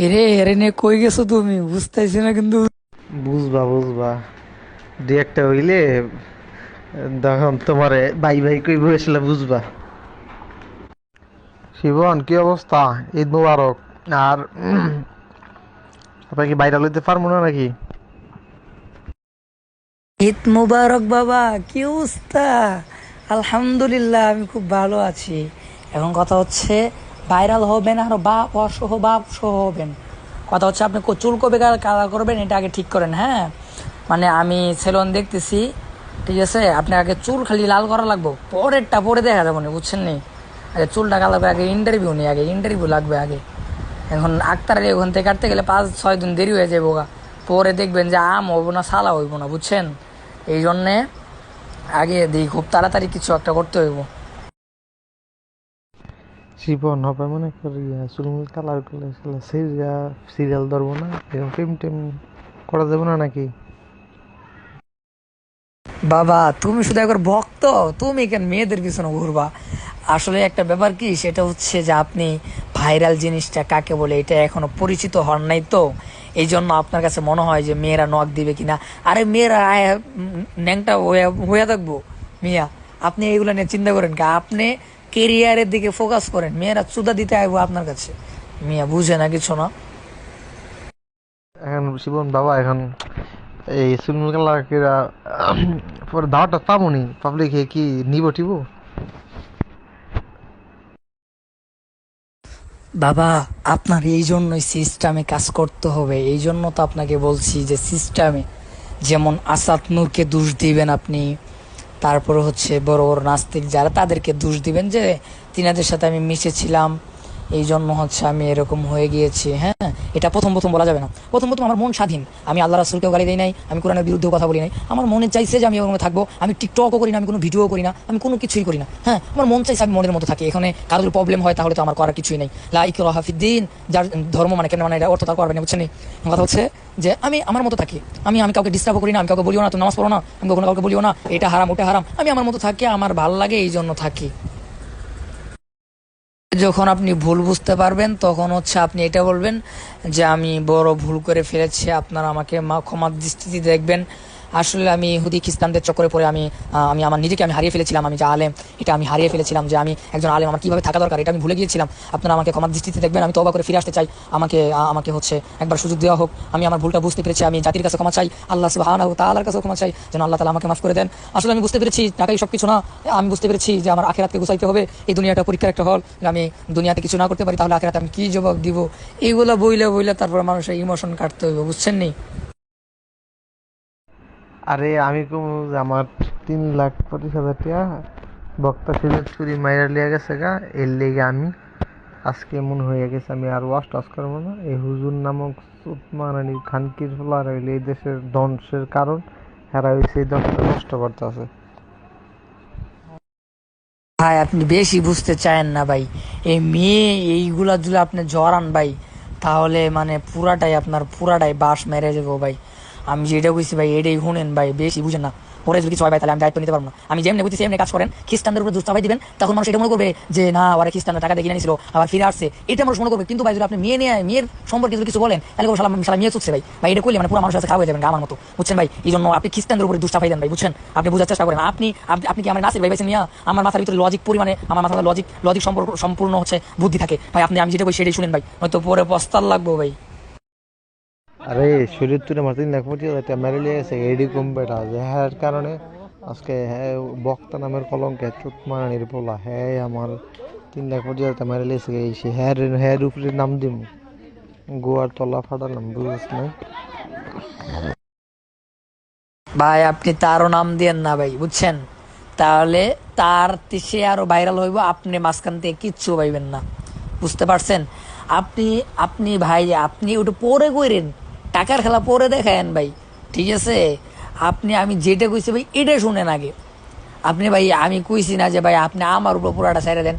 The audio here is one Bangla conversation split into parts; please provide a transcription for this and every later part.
এরে এরে নে কই গেছো তুমি? বুঝতেছি না কিন্তু। বুঝবা বুঝবা, দু একটা হইলে তখন তোমারে বাই বাই কই বসলে বুঝবা। শিবন, কি অবস্থা? ঈদ মুবারক। আর আপনার কি বাইরে লইতে পারবো না নাকি? ঈদ মুবারক বাবা, কি অবস্থা? আলহামদুলিল্লাহ, আমি খুব ভালো আছি। এখন কথা হচ্ছে, ভাইরাল হবেন আর বাপ সহ হবেন। কথা হচ্ছে আপনি চুল কবে কালার করবেন এটা আগে ঠিক করেন, হ্যাঁ? মানে আমি সেলুন দেখতেছি, ঠিক আছে? আপনি আগে চুল খালি লাল করা লাগবো, পরেরটা পরে দেখা যাবো না, বুঝছেন নি? আগে চুলটা কালার আগে ইন্টারভিউ নেই, আগে ইন্টারভিউ লাগবে আগে। এখন আক্তারের ওখান থেকে কাটতে গেলে 5-6 দিন দেরি হয়ে যাবো গা। পরে দেখবেন যে আম হইব না সালা হইব না, বুঝছেন? এই জন্যে আগে দিই খুব তাড়াতাড়ি কিছু একটা করতে হইব। শিবন হবে মনে করি চুলমুল কালার করলে সিরিয়াল ধরবো না, এরকম প্রেম টেম করা যাবে না নাকি? বাবা তুমি শুধু একবার ভক্ত, তুমি কেন মেয়েদের পিছনে ঘুরবা? আসলে একটা ব্যাপার কি, সেটা হচ্ছে যে আপনি ভাইরাল জিনিসটা কাকে বলে এটা এখনো পরিচিত হন নাই তো। এই জন্য আপনার কাছে মনে হয় যে মেয়েরা নক দিবে কিনা। আরে মেয়েরা ন্যাংটা হইয়া থাকবো মিয়া। আপনি এইগুলো নিয়ে চিন্তা করেন কি? আপনি কেরিয়ারের দিকে ফোকাস করেন, মেয়েরা চুদা দিতে আইবো আপনার কাছে। মিয়া বুঝে না কিছু না। এখন শিবন বাবা, এখন এই চুলমুল কালার কেরা পরে দাওয়াটা পাবনি, পাবলিকে কি নিব টিব? বাবা আপনার এই জন্যই সিস্টেমে কাজ করতে হবে, এই জন্য তো আপনাকে বলছি যে সিস্টেমে, যেমন আসাদ নূরকে দোষ দিবেন আপনি। তারপরে হচ্ছে বড় বড় নাস্তিক যারা, তাদেরকে দোষ দিবেন যে তিনাদের সাথে আমি মিশেছিলাম, এই জন্য হচ্ছে আমি এরকম হয়ে গিয়েছি। হ্যাঁ, এটা প্রথম প্রথম বলা যাবে না। প্রথম প্রথম আমার মন স্বাধীন, আমি আল্লাহ রাসূলকেও গালি দেই নাই, আমি কোরআনের বিরুদ্ধেও কথা বলি নাই। আমার মনে চাইছে যে আমি ওখানে থাকবো, আমি টিকটকও করি না, আমি কোনো ভিডিও করি না, আমি কোনো কিছুই করি না। হ্যাঁ, আমার মন চাইছে আমি মনের মতো থাকি। এখানে কারোর যদি প্রবলেম হয় তাহলে তো আমার করার কিছুই নেই। লা ইকরাহা ফিদ্দিন, যার ধর্ম মানে কেন মানে এটা অর্থ তার করবে না, বুঝছেন? কথা হচ্ছে যে আমি আমার মতো থাকি, আমি কাউকে ডিস্টার্ব করি না, আমি কাউকে বলিও না তুমি নামাজ পড়ো না, আমি কখনো কাউকে বলিও না এটা হারাম ওটা হারাম। আমি আমার মতো থাকি, আমার ভাল লাগে এই জন্য থাকি। যখন আপনি ভুল বুঝতে পারবেন তখন হচ্ছে আপনি এটা বলবেন যে আমি বড় ভুল করে ফেলেছি, আপনারা আমাকে ক্ষমার দৃষ্টিতে দেখবেন। আসলে আমি ইহুদি খ্রিস্টানদের চক্করে পড়ে আমি আমার নিজেকে আমি হারিয়ে ফেলেছিলাম, আমি যে আলেম এটা আমি হারিয়ে ফেলেছিলাম, যে আমি একজন আলেম আমার কীভাবে থাকা দরকার এটা আমি ভুলে গিয়েছিলাম। আপনারা আমাকে ক্ষমার দৃষ্টিতে দেখবেন, আমি তওবা করে ফিরে আসতে চাই। আমাকে হচ্ছে একবার সুযোগ দেওয়া হোক, আমি আমার ভুলটা বুঝতে পেরেছি, আমি জাতির কাছে ক্ষমা চাই, আল্লাহ সুবহানাহু ওয়া তাআলার কাছেও ক্ষমা চাই, যেন আল্লাহ তাআলা আমাকে মাফ করে দেন। আসলে আমি বুঝতে পেরেছি টাকাই সব কিছু না, আমি বুঝতে পেরেছি যে আমার আখিরাতকে গুছাইতে হবে। এই দুনিয়াটা পরীক্ষার একটা হল, আমি দুনিয়াতে কিছু না করতে পারি তাহলে আখিরাতে আমি কি জবাব দিব? এইগুলা বইলে বইলে তারপর মানুষের ইমোশন কাটতে হইব, বুঝছেন নি? আরে আমি কম, আমার 3,25,000 টাকা বক্তা সিলেক্ট করি মাইরা লিয়া গেছে গা, এর লেগে আমি আজকে মনে হয়ে গেছে আমি আর ওয়াশ টাশ করবো না। এই হুজুর নামক মারানি খানকির ফলার হইলে এই দেশের ধ্বংসের কারণ, হেরা হয়েছে এই দশটা নষ্ট করতে আছে। ভাই আপনি বেশি বুঝতে চায়েন না ভাই। এই মেয়ে এইগুলা যদি আপনি জড়ান ভাই, তাহলে মানে পুরাটাই বাস মেরে যাবো ভাই। আমি যেটা বুঝছি ভাই এটাই শুনেন ভাই, বেশি বুঝেন না। পরে যদি কিছু হয় ভাই তাহলে আমি দায়িত্ব নিতে পারবো না। আমি যেমনি বুঝছি এমনি কাজ করেন, খ্রিস্টানদের উপরে দুষ্টাবাই দিবেন, তখন মানুষ এটা মনে করবে যে না ওরা খ্রিস্টানরা টাকা দিয়ে কিনে নিয়েছিল আবার ফিরে আসছে, এটা মানুষ মনে করবে। কিন্তু ভাই যদি আপনি মেয়ের সম্পর্কে যদি কিছু বলেন তাহলে সালাম সালাম মেয়ে চুচ্ছে ভাই, ভাই এটা করলে মানে পুরো মানুষের কাছে খারাপ হয়ে যাবেন আমার মতো, বুঝছেন ভাই? এই জন্য আপনি খ্রিস্টানদের উপরে দুষ্টাপাই দেন ভাই, বুঝছেন? আপনি বোঝার চেষ্টা করেন। আপনি কি আমার নাসির ভাই বেছেন নিয়ে আমার মাথার ভিতরে লজিক পরিমাণে, আমার মাথার লজিক সম্পূর্ণ হচ্ছে বুদ্ধি থাকে ভাই। আমি যেটা বলি সেটাই শুনেন ভাই, হয়তো পরে পস্তার লাগবো ভাই। আরে শরীর তুলে আমার 3,25,000 টাকা মেরে লিয়ে গেছে এডি কম্পেটা, যে হ্যার কারণে আজকে হ্যাঁ বক্তা নামের কলঙ্কে চুত মারানির পোলা হ্যাঁ আমার 3,25,000 টাকা মেরে লিয়েছে। এই সে হ্যার উপরে নাম দিম, গোয়ার তলা ফাটালাম, বুঝিস না? ভাই আপনি তারও নাম দিয়েন না ভাই, বুঝছেন? তাহলে সে আরো ভাইরাল হইব, আপনি মাঝখান থেকে কিচ্ছু পাইবেন না, বুঝতে পারছেন? আপনি আপনি ভাই আপনি ওটা পরে কইরেন, টাকার খেলা পরে দেখায়েন ভাই, ঠিক আছে? আমি যেটা কইছি ভাই এটা শুনেন আগে। আপনি ভাই আমি কইছি না যে ভাই আপনি আমার উপর পুরাটা ছেড়ে দেন,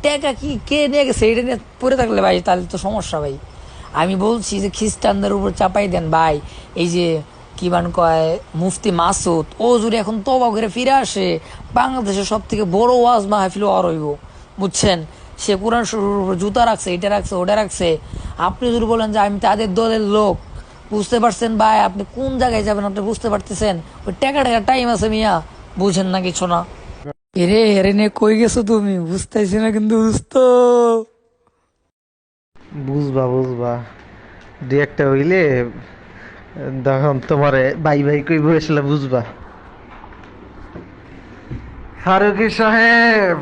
টাকা কি কে নিয়ে গেছে এটা নিয়ে পড়ে থাকলে ভাই তাহলে তো সমস্যা ভাই। আমি বলছি যে খ্রিস্টানদের উপর চাপাই দেন ভাই। এই যে কি বান কয় মুফতি মাসুদ, ও যদি এখন তওবা করে ফিরে আসে, বাংলাদেশের সব থেকে বড় ওয়াজ মাহফিল আর হইব, বুঝছেন? সে কোরআন শরীফের উপর জুতা রাখছে, এটা রাখছে, ওটা রাখছে। আপনি যদি বলেন যে আমি তাদের দলের লোক, বুঝতে পারছেন ভাই? আপনি কোন জায়গায় যাবেন আপনি বুঝতে পারতেছেন? ওই টাকা টাইম আছে মিয়া, বুঝেন না কিছু না। এরে এরে নিয়ে কই গেছো তুমি? বুঝতেছি না কিন্তু বুঝতো। বুঝবা বুঝবা, দুই একটা হইলে তখন তোমারে বাই বাই কইব, আসলে বুঝবা। ফারুকি সাহেব,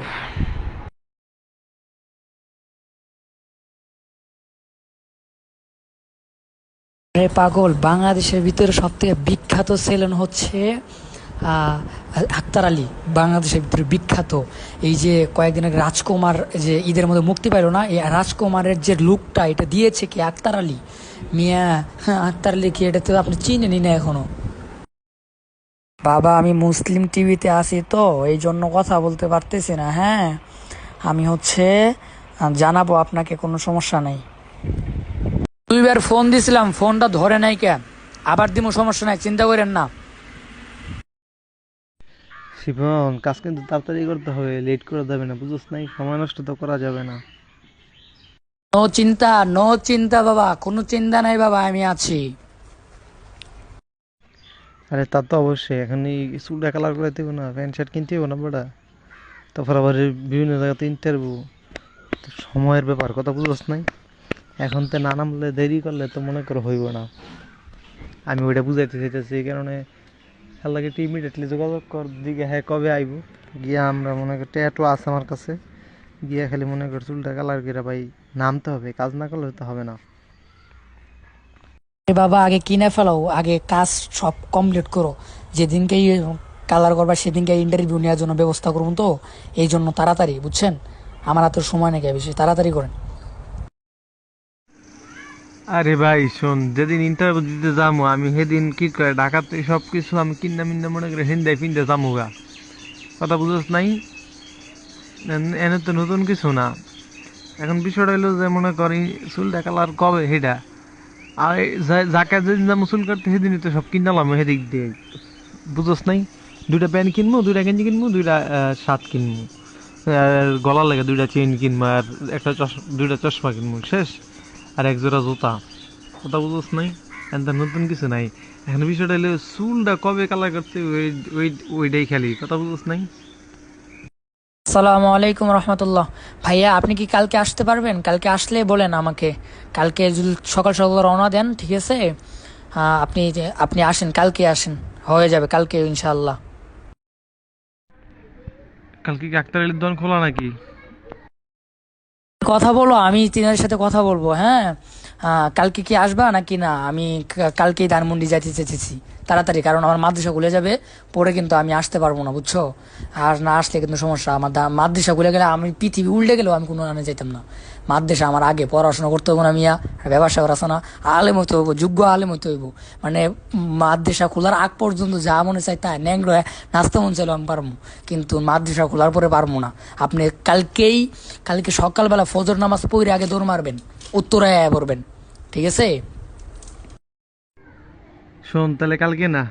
আরে পাগল, বাংলাদেশের ভিতরে সব থেকে বিখ্যাত ছেলেন হচ্ছে আহ, আক্তার আলী। বাংলাদেশের ভিতরে বিখ্যাত। এই যে কয়েকদিন আগে রাজকুমার যে ঈদের মধ্যে মুক্তি পাইলো না, এই রাজকুমারের যে লুকটা এটা দিয়েছে কি আক্তার আলী মিয়া। হ্যাঁ, আক্তার আলী কি, এটা তো আপনি চিনেনি না এখনো। বাবা আমি মুসলিম টিভিতে আছি তো এই জন্য কথা বলতে পারতেছি না। হ্যাঁ, আমি হচ্ছে জানাবো আপনাকে, কোনো সমস্যা নেই। দুইবার ফোন দিছিলাম, ফোনটা ধরে নাই কেন? আবার দিমু, সমস্যা নাই, চিন্তা করেন না। শিবন কাজ কিন্তু তাড়াতাড়ি করতে হবে, লেট করা যাবে না, বুঝছ নাই? সময় নষ্ট তো করা যাবে না। নো চিন্তা, নো চিন্তা বাবা, কোনো চিন্তা নাই বাবা, আমি আছি। আরে তা তো অবশ্যই, এখন এই চুলটা কালার করে দেবো না, প্যান্ট শার্ট কিনতে হবো না বেটা। তারপর আবার এই বিভিন্ন জায়গাতে ইন্টারভিউ, সময়ের ব্যাপার, কথা বুঝছ নাই? এখন তো না নামলে দেরি করলে তো মনে করো হইব না। আমি ওইটা বুঝাইতে চাইতেছি, এই কারণে আল্লাহকে একটু ইমিডিয়েটলি যোগাযোগ কর দিকে, হ্যাঁ কবে আইব। গিয়া আমরা মনে করি ট্যাটু আছে আমার কাছে, গিয়া খালি মনে কর চুলটা কালার করে ভাই নামতে হবে, কাজ না করলে তো হবে না। এ বাবা আগে কিনে ফেলাও, আগে কাজ সব কমপ্লিট করো। যেদিনকে কালার করবা সেদিনকে ইন্টারভিউ নেওয়ার জন্য ব্যবস্থা করুন তো। এই জন্য তাড়াতাড়ি, বুঝছেন? আমার হাতে সময় নাকি বেশি, তাড়াতাড়ি করেন। আরে ভাই শোন, যেদিন ইন্টারভিউ দিতে যাবো আমি সেদিন কি করে ঢাকাতে সব কিছু আমি কিনা মিন্না মনে করে হিন্দাই ফিন্দে যাবো গা, কথা বুঝছ নাই? এনে তো নতুন কিছু না। এখন বিষয়টা হলো যে মনে করি চুলটা কালার কবে সেটা, আর যাকে যেদিন যাবো চুল কাটতে সেদিনই তো সব কিনালাম সেদিক দিয়ে, বুঝছ নাই? দুইটা প্যান্ট কিনবো, দুইটা গেঞ্জি কিনবো, দুইটা শার্ট কিনবো, আর গলার লাগে দুইটা চেইন কিনবো, আর একটা দুইটা চশমা কিনবো, শেষ। আর এক জোড়া জুতা, কথা বুঝছ নাই? এখন তো নতুন কিছু নাই। এখন বিষয়টা হলো চুলটা কবে কালার করতে ওই ওই ওইটাই খালি, কথা বুঝছ নাই? আসসালামু আলাইকুম রহমতুল্লাহ। ভাইয়া আপনি কি কালকে আসতে পারবেন? কালকে আসলে বলেন আমাকে। কালকে যদি সকাল সকাল রওনা দেন, ঠিক আছে? আপনি আসেন, কালকে আসেন, হয়ে যাবে কালকে ইনশাআল্লাহ। কালকে কি আক্তার আলীর দোকান খোলা নাকি? কথা বলো, আমি তিনার সাথে কথা বলবো। হ্যাঁ, কালকে কি আসবা নাকি না? আমি কালকেই ধানমন্ডি যাইতে চেয়েছি তাড়াতাড়ি, কারণ আমার মাদ্রাসা খুলে যাবে, পরে কিন্তু আমি আসতে পারবো না, বুঝছো? আর না আসলে কিন্তু সমস্যা। আমার মাদ্রাসা খুলে গেলে আমি পৃথিবী উল্টে গেলেও আমি কোনো আনে যাইতাম না। মাদ্রাসা আমার আগে, পড়াশোনা করতে হবো না মিয়া, আর ব্যবসা করা আছে না, আলেম হইতে হইব, যোগ্য আলেম হইতে হইব। মানে মাদ্রাসা খোলার আগ পর্যন্ত যা মনে চাই তাই ন্যাংলো নাচতে মন চাইলেও আমি পারবো, কিন্তু মাদ্রাসা খোলার পরে পারবো না। আপনি কালকে সকালবেলা ফজর নামাজ পড়ে আগে দৌড় মারবেন, উত্তরায় পড়বেন, ঠিক আছে? শোন তাহলে কালকে না,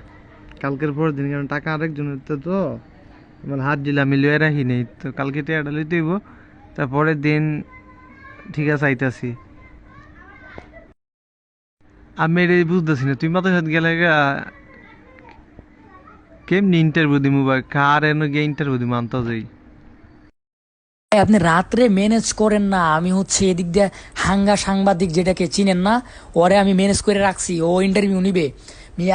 কালকের পরের দিন, কারণ টাকা আরেকজনের তো আমার হাত দিলা আমি লয়ে রাখি নেই তো, কালকে টাকাটা লইতে হইব। তারপরের দিন ঠিক আছে আইতাছি। আমি এটা বুঝতেছি না, তুই মাথার সাথে গেলে কেমনি ইন্টারভিউ দিমু বা কার এনে গিয়ে ইন্টারভিউ দিমু আনতে যাই? ভাই, আপনি রাত্রে ম্যানেজ করেন না। আমি হচ্ছে এদিক দিয়ে হাঙ্গা সাংবাদিক যেটাকে চিনেন না, ওরে আমি ম্যানেজ করে রাখছি, ও ইন্টারভিউ নিবে।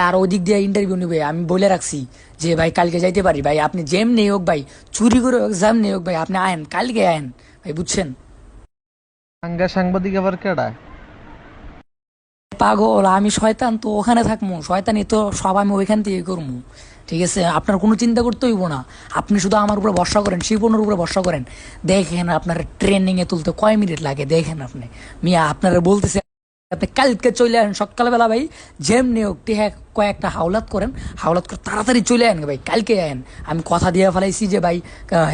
আর ওদিক দিয়ে ইন্টারভিউ নিবে, আমি বলে রাখছি যে ভাই কালকে যাইতে পারি ভাই, আপনি যেমনি হোক ভাই, চুরি করে হোক যেমনি হোক ভাই, আপনি আয়েন, কালকে আয়েন ভাই, বুঝছেন? সাংগা সাংবাদিক আবার কেডা? পাগল, আমি শয়তান তো ওখানে থাকবো, শয়তানি তো সব আমি ওইখান থেকে করবো, ঠিক আছে? আপনার কোনো চিন্তা করতে হইব না। আপনি শুধু আমার উপরে ভরসা করেন, শিপনের উপরে ভরসা করেন। দেখেন আপনার ট্রেনিং এ তুলতে কয় মিনিট লাগে, দেখেন আপনি মিয়া। আপনারা বলতেছে আপনি কালকে চলে আসেন সকালবেলা ভাই, যেমনি হোক টিহা কয়েকটা হাওলাত করেন, হাওলাত করে তাড়াতাড়ি চলে আসেন ভাই, কালকে আয়েন। আমি কথা দিয়ে ফেলাইছি যে ভাই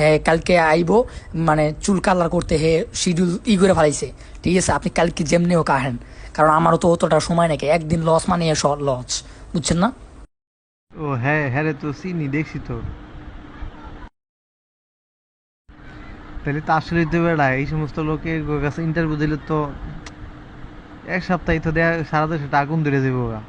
হ্যাঁ কালকে আইবো, মানে চুল কালার করতে হে শিডিউল করে ফেলাইছে, ঠিক আছে? আপনি কালকে যেমনি হোক আহেন, কারণ আমারও তো অতটা সময় নাকি, একদিন লস মানে লস, বুঝছেন না? ও হ্যাঁ হ্যাঁ রে, তো চিনি, দেখছি তো। তাহলে তো আসলেই তো বেড়া এই সমস্ত লোকের কাছে ইন্টারভিউ দিলে তো এক সপ্তাহে তো দেয়া সারা দেশে আগুন ধরে যাবো গা।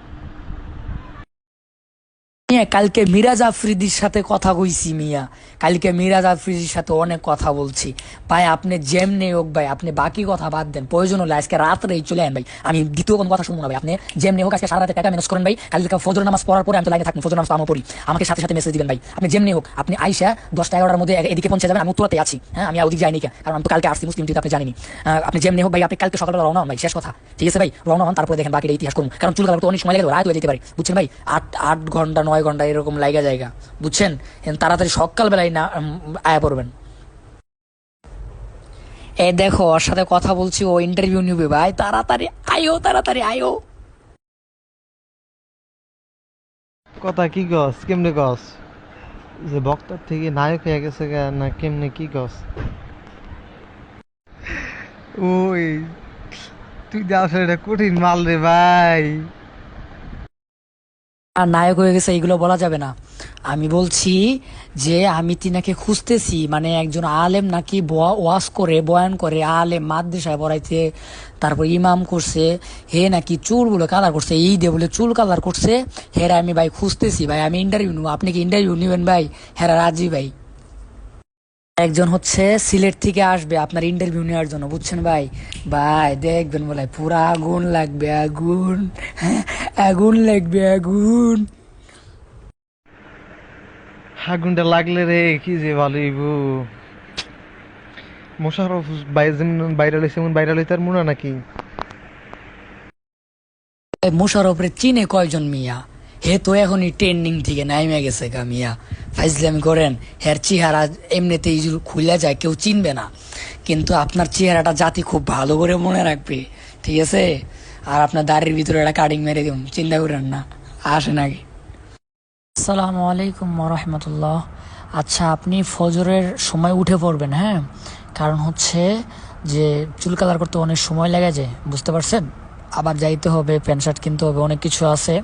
মিয়া কালকে মিরাজ আফ্রিদির সাথে কথা কইছি মিয়া, কালকে মিরাজ আফ্রিদির সাথে অনেক কথা বলছি ভাই। আপনি যেমনি হোক ভাই, আপনি বাকি কথা বাদ দেন, প্রয়োজন হলে আজকে রাত্রেই চলে আন ভাই, আমি দ্বিতীয় কোনো কথা শুনবো না ভাই। আপনি যেমনি হোক আজকে সারা রাতে টাকা ম্যানেজ করেন ভাই, কালকে ফজর নামাজ পড়ার পরে আমি তো লাইনে থাকবো, ফজর নামাজ তো আমি পড়ি, আমাকে সাথে সাথে মেসেজ দিবেন ভাই। আপনি যেমনি হোক আপনি আইসা 10টা 11টার মধ্যে এদিকে পৌঁছে যাবেন, আমি উত্তরাতে আছি। হ্যাঁ, আমি ওদিকে যাইনি কে, কারণ আমি তো কালকে আসছি মুসলিম টিতে, আপনি জানিনি। আপনি যেমনি হোক ভাই, আপনি কালকে সকালবেলা রওনা হন ভাই, শেষ কথা, ঠিক আছে ভাই? রওনা হন, তারপরে দেখেন বাকিটা ইতিহাস করুন, কারণ চুল কালার তো অনেক সময় লাগে, রাত হয়ে যেতে পারে, বুঝছেন ভাই? 8 ঘন্টা 9 ঘন্টা এরকম লাইগা জায়গা, বুঝছেন? তাড়াতাড়ি সকালবেলায় না আয়া পড়বেন। এ দেখো, ওর সাথে কথা বলছি, ও ইন্টারভিউ নিবে ভাই, তাড়াতাড়ি আয়ো, তাড়াতাড়ি আয়ো। কথা কি গস, কেমনে গস? যে বক্তার থেকে নায়ক হয়ে গেছে গা, না কেমনে কি গস? ওই তুই যে আসলে এটা কঠিন মাল রে ভাই। আর নায়ক হয়ে গেছে এইগুলো বলা যাবে না। আমি বলছি যে আমি তিনাকে খুঁজতেছি, মানে একজন আলেম নাকি ওয়াজ করে, বয়ান করে, আলেম মাদ্রাসায় পড়াইতে, তারপর ইমাম করছে, হে নাকি চুলগুলো কালার করছে, এই দিয়ে বলে চুল কালার করছে, হেরা আমি ভাই খুঁজতেছি ভাই, আমি ইন্টারভিউ নেবো, আপনি কি ইন্টারভিউ নেবেন ভাই? হেরা রাজি ভাই। একজন হচ্ছে সিলেট থেকে আসবে আপনার ইন্টারভিউ নেওয়ার জন্য, বুঝছেন ভাই? ভাই দেখবেন বলে পুরা আগুন লাগবে, আগুন, আগুন লাগবে, আগুন। আগুনটা লাগলে রে কি যে ভালো হইব। মোশাররফ ভাই যেমন ভাইরাল হয়েছে এমন ভাইরাল হইতে আর মনে নাকি? মোশারফরে চিনে কয়জন মিয়া? হে তো এখনই ট্রেন্ডিং থেকে নাইমে গেছে গা মিয়া, ফাইজলামি করেন। হের চেহারা এমনিতেই খুলে যায়, কেউ চিনবে না, কিন্তু আপনার চেহারাটা জাতি খুব ভালো করে মনে রাখবে, ঠিক আছে? আর আপনার দাড়ির ভিতরে একটা কাটিং মেরে দিব, চিন্তা করেন না। আসেন আগে। আসসালামু আলাইকুম রহমতুল্লাহ। আচ্ছা, আপনি ফজরের সময় উঠে পড়বেন, হ্যাঁ? কারণ হচ্ছে যে চুল কালার করতে অনেক সময় লেগে যায়, বুঝতে পারছেন? আবার যাইতে হবে, প্যান্ট শার্ট কিনতে হবে, অনেক কিছু আছে।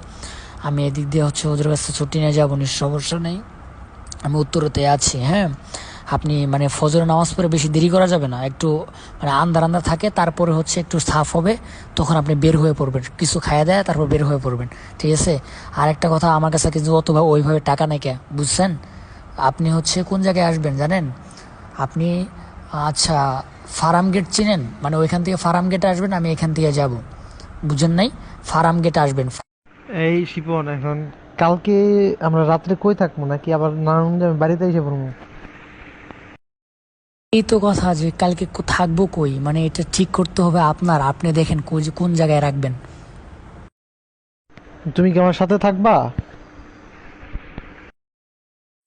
আমি এদিক দিয়ে হচ্ছে ওদের কাছে ছুটি নিয়ে যাবো, সমস্যা নেই। আমি উত্তরতে আছি, হ্যাঁ? আপনি মানে ফজরের নামাজ পড়ে বেশি দেরি করা যাবে না, একটু মানে আন্ধার আন্ধার থাকে, তারপরে হচ্ছে একটু সাফ হবে, তখন আপনি বের হয়ে পড়বেন, কিছু খাইয়ে দেয় তারপর বের হয়ে পড়বেন, ঠিক আছে? আর একটা কথা, আমার কাছে কিন্তু অতভাবে ওইভাবে টাকা নেই কে, বুঝছেন? আপনি হচ্ছে কোন জায়গায় আসবেন জানেন? আপনি আচ্ছা, ফার্ম গেট চিনেন? মানে ওইখান থেকে ফার্ম গেটে আসবেন, আমি এখান থেকে যাব, বুঝেন নাই? ফার্ম গেটে আসবেন। এই শিপন এখন কালকে আমরা রাত্রে কই থাকবো, নাকি আবার নারায়ণগঞ্জে বাড়িতে এসে পড়বো? এই তো কথা, যে কালকে থাকবো কই, মানে এটা ঠিক করতে হবে আপনার, আপনি দেখেন কোন জায়গায় রাখবেন। তুমি কি আমার সাথে থাকবা?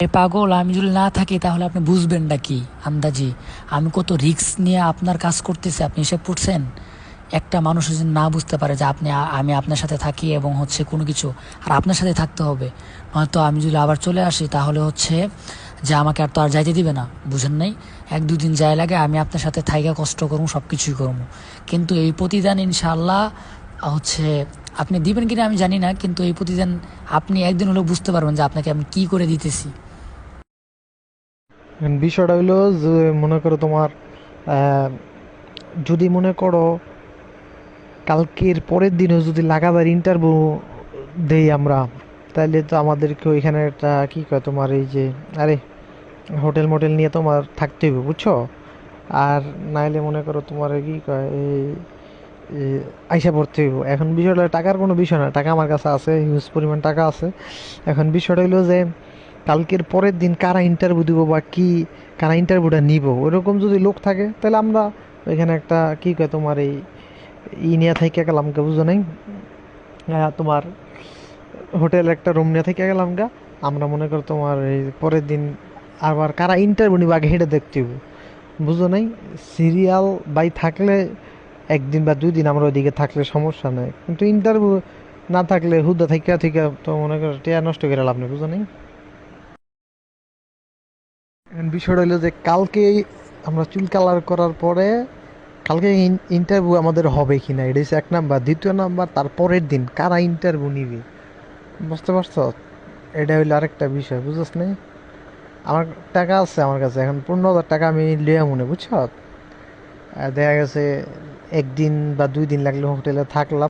এ পাগল, আমি যদি না থাকি তাহলে আপনি বুঝবেন না কি আন্দাজি? আমি কত রিস্ক নিয়ে আপনার কাজ করতেছি, আপনি হিসেব করছেন? একটা মানুষ যদি না বুঝতে পারে যে আমি আপনার সাথে থাকি এবং হচ্ছে কোনো কিছু, আর আপনার সাথে থাকতে হবে, নয়তো আমি যদি আবার চলে আসি তাহলে হচ্ছে যে আমাকে আর তো আর যাইতে দিবে না, বুঝেন নাই? 1-2 দিন যায় লাগে, আমি আপনার সাথে থাইকা কষ্ট করবো, সব কিছুই করবো, কিন্তু এই প্রতিদান ইনশাআল্লাহ হচ্ছে আপনি দিবেন কিনা আমি জানি না, কিন্তু এই প্রতিদান আপনি একদিন হলেও বুঝতে পারবেন যে আপনাকে আমি কি করে দিতেছি। এখন বিষয়টা হইলো যে মনে করো তোমার আহ, যদি মনে করো কালকের পরের দিনও যদি লাগাতার ইন্টারভিউ দেই আমরা, তাহলে তো আমাদেরকে ওইখানে একটা কি কয় তোমার এই যে, আরে হোটেল মোটেল নিয়ে তোমার থাকতে হবে, বুঝছো? আর নাইলে মনে করো তোমার কি কয় এই আইসা পড়তে হইব। এখন বিষয়টা টাকার কোনো বিষয় না, টাকা আমার কাছে আছে, হিউজ পরিমাণ টাকা আছে। এখন বিষয়টা হইলো যে কালকের পরের দিন কারা ইন্টারভিউ দিব বা কি, কারা ইন্টারভিউটা নিব, ওইরকম যদি লোক থাকে তাহলে আমরা ওইখানে একটা কি কয় তোমার এই নিয়ে থেকে গেলাম গা, বুঝো নাই? তোমার হোটেল একটা রুম নিয়ে থেকে গেলাম গা। আমরা মনে করো তোমার এই পরের দিন আবার কারা ইন্টারভিউ নিব আগে হেঁটে দেখতে হইব, বুঝো নাই? সিরিয়াল বাই থাকলে 1 দিন বা 2 দিন আমরা ওইদিকে থাকলে সমস্যা নাই, কিন্তু ইন্টারভিউ না থাকলে হুদা থেকে থেকে তো মনে করো টিয়া নষ্ট করে লাভ নেই, বুঝো নাই? এখন বিষয়টা হলো যে কালকে আমরা চুল কালার করার পরে কালকে ইন্টারভিউ আমাদের হবে কিনা, এটা হচ্ছে 1 নাম্বার। দ্বিতীয় নাম্বার, তারপরের দিন কারা ইন্টারভিউ নিবে, বুঝতে পারছো? এটা হইলো আরেকটা বিষয়, বুঝছ না? আমার টাকা আছে আমার কাছে, এখন 15,000 টাকা আমি লিয়া মনে বুঝছ। দেখা গেছে একদিন বা 2 দিন লাগলে হোটেলে থাকলাম,